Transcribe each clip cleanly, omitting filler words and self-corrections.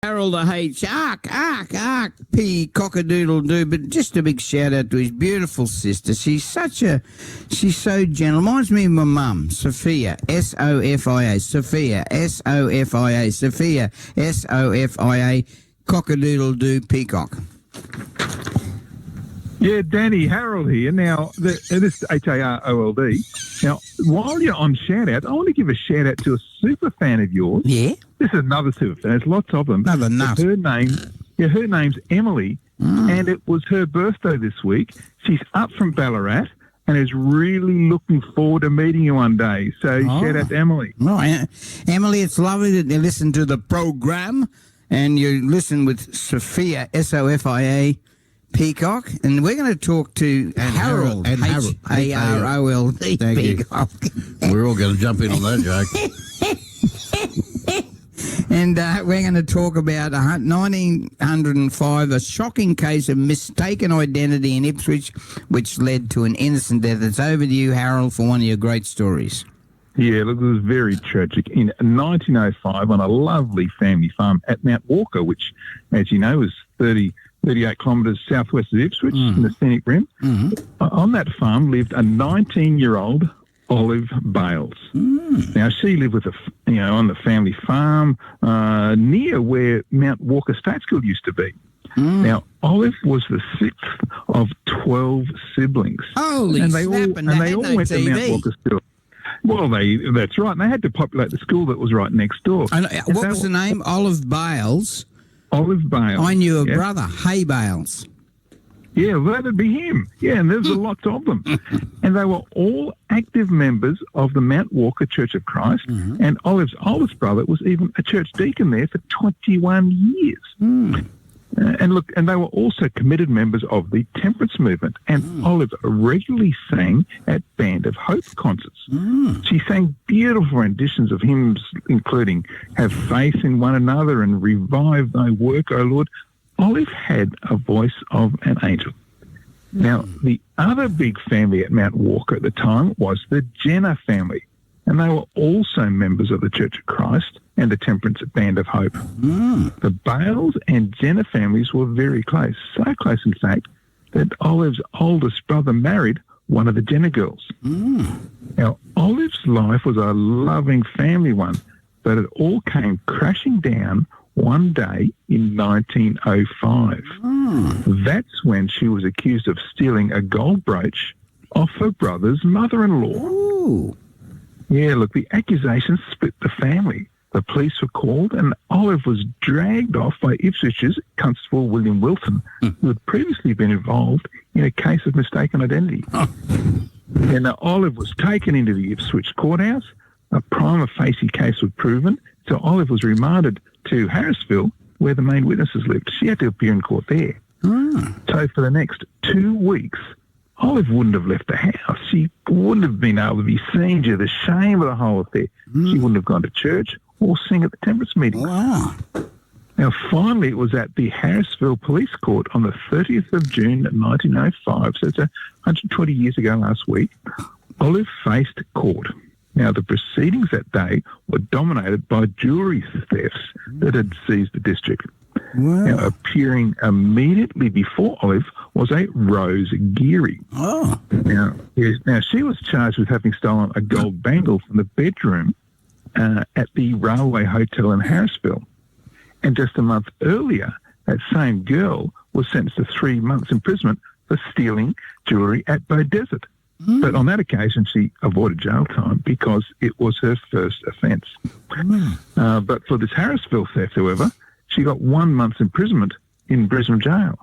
Harold H. Ark, P. Cock-a-doodle-doo. But just a big shout-out to his beautiful sister. She's so gentle. Reminds me of my mum, Sophia, S-O-F-I-A, Sophia, S-O-F-I-A, Sophia, S-O-F-I-A, Cock-a-doodle-doo, peacock. Yeah, Danny, Harold here. Now, this is Harold. Now, while you're on shout-out, I want to give a shout-out to a super fan of yours. Yeah? This is another super fan. There's lots of them. Another nut. Her name's Emily, and it was her birthday this week. She's up from Ballarat and is really looking forward to meeting you one day. So shout out to Emily. Right. Emily, it's lovely that you listen to the program and you listen with Sophia, S-O-F-I-A, Peacock, and we're going to talk to Harold, H-A-R-O-L-D, Peacock. We're all going to jump in on that joke. And we're going to talk about 1905, a shocking case of mistaken identity in Ipswich, which led to an innocent death. It's over to you, Harold, for one of your great stories. Yeah, look, it was very tragic. In 1905, on a lovely family farm at Mount Walker, which, as you know, is 38 kilometres southwest of Ipswich in the scenic rim. On that farm lived a 19-year-old Olive Bales. Now, she lived with on the family farm near where Mount Walker State School used to be. Now, Olive was the sixth of 12 siblings. Holy they all went to Mount Walker School. Well, that's right. And they had to populate the school that was right next door. And what was the name? Olive Bales? Olive Bales. I knew a brother, Hay Bales. Yeah, well, that'd be him. Yeah, and there's lots of them. And they were all active members of the Mount Walker Church of Christ. And Olive's oldest brother was even a church deacon there for 21 years. And they were also committed members of the temperance movement. And Olive regularly sang at Band of Hope concerts. She sang beautiful renditions of hymns, including Have Faith in One Another and Revive Thy Work, O Lord. Olive had a voice of an angel. Now, the other big family at Mount Walker at the time was the Jenner family. And they were also members of the Church of Christ and the Temperance Band of Hope. The Bales and Jenner families were very close, so close, in fact, that Olive's oldest brother married one of the Jenner girls. Now, Olive's life was a loving family one, but it all came crashing down one day in 1905. That's when she was accused of stealing a gold brooch off her brother's mother-in-law. Yeah, look, the accusations split the family. The police were called and Olive was dragged off by Ipswich's Constable William Wilson, who had previously been involved in a case of mistaken identity. And Olive was taken into the Ipswich courthouse. A prima facie case was proven, so Olive was remanded to Harrisville, where the main witnesses lived. She had to appear in court there. So for the next 2 weeks, Olive wouldn't have left the house. She wouldn't have been able to be seen due to the shame of the whole affair. She wouldn't have gone to church or sing at the temperance meetings. Now, finally, it was at the Harrisville Police Court on the 30th of June 1905, so it's 120 years ago last week, Olive faced court. Now, the proceedings that day were dominated by jewellery thefts that had seized the district. Now, appearing immediately before Olive was a Rose Geary. Now, she was charged with having stolen a gold bangle from the bedroom at the Railway Hotel in Harrisville. And just a month earlier, that same girl was sentenced to 3 months imprisonment for stealing jewellery at Bow Desert. But on that occasion, she avoided jail time because it was her first offence. But for this Harrisville theft, however, she got 1 month's imprisonment in Brisbane jail.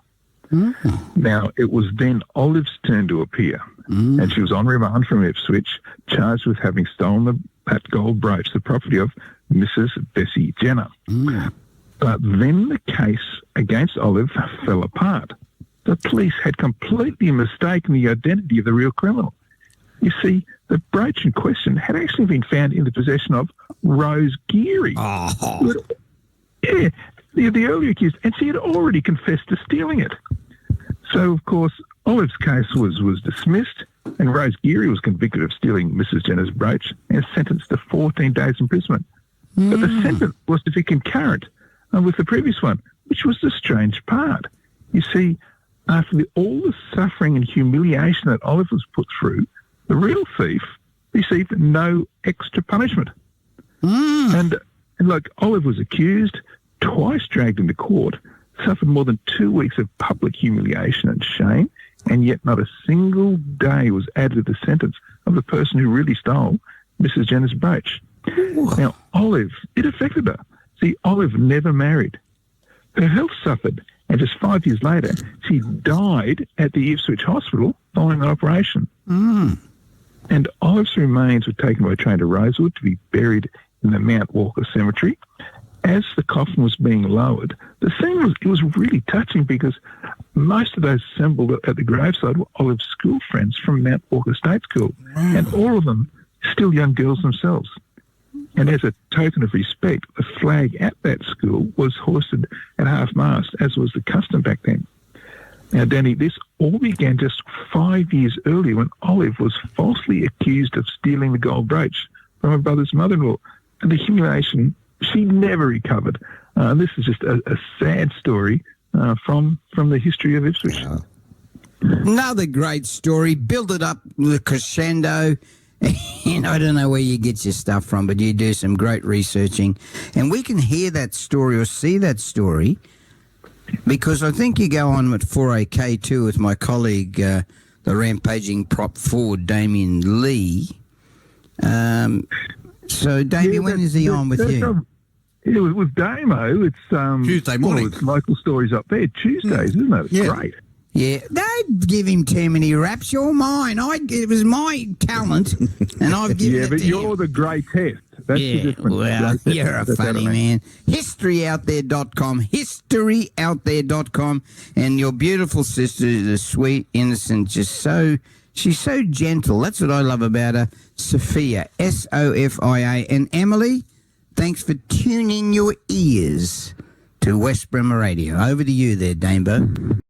Now, it was then Olive's turn to appear, and she was on remand from Ipswich, charged with having stolen that gold brooch, the property of Mrs. Bessie Jenner. But then the case against Olive fell apart. The police had completely mistaken the identity of the real criminal. You see, the brooch in question had actually been found in the possession of Rose Geary. Yeah, the earlier accused, and she had already confessed to stealing it. So, of course, Olive's case was dismissed, and Rose Geary was convicted of stealing Mrs. Jenner's brooch and sentenced to 14 days imprisonment. But the sentence was to be concurrent. with the previous one, which was the strange part. You see, after all the suffering and humiliation that Olive was put through, the real thief received no extra punishment. And like Olive was accused, twice dragged into court, suffered more than 2 weeks of public humiliation and shame, and yet not a single day was added to the sentence of the person who really stole Mrs. Jenner's brooch. Now, Olive, it affected her. See, Olive never married. Her health suffered, and just 5 years later, she died at the Ipswich Hospital following an operation. And Olive's remains were taken by train to Rosewood to be buried in the Mount Walker Cemetery. As the coffin was being lowered, the scene was really touching because most of those assembled at the graveside were Olive's school friends from Mount Walker State School, and all of them still young girls themselves. And as a token of respect, the flag at that school was hoisted at half-mast, as was the custom back then. Now, Danny, this all began just 5 years earlier when Olive was falsely accused of stealing the gold brooch from her brother's mother-in-law. And the humiliation, she never recovered. This is just a sad story from the history of Ipswich. Another great story. Build it up with a crescendo. And I don't know where you get your stuff from, but you do some great researching. And we can hear that story or see that story because I think you go on at 4AK2 with my colleague, the rampaging prop forward, Damien Lee. So, Damien, when is he on with you? With Damo, it's Tuesday morning. It's local stories up there. Tuesdays, isn't it? It's great. Yeah, don't give him too many raps. You're mine. It was my talent, and I've given it to but you're him. the greatest. That's the difference. Well, you're a funny man. Historyouthere.com, historyouthere.com, and your beautiful sister, the sweet, innocent, she's so gentle. That's what I love about her. Sophia, Sofia, and Emily, thanks for tuning your ears to West Bremer Radio. Over to you there, Damebo.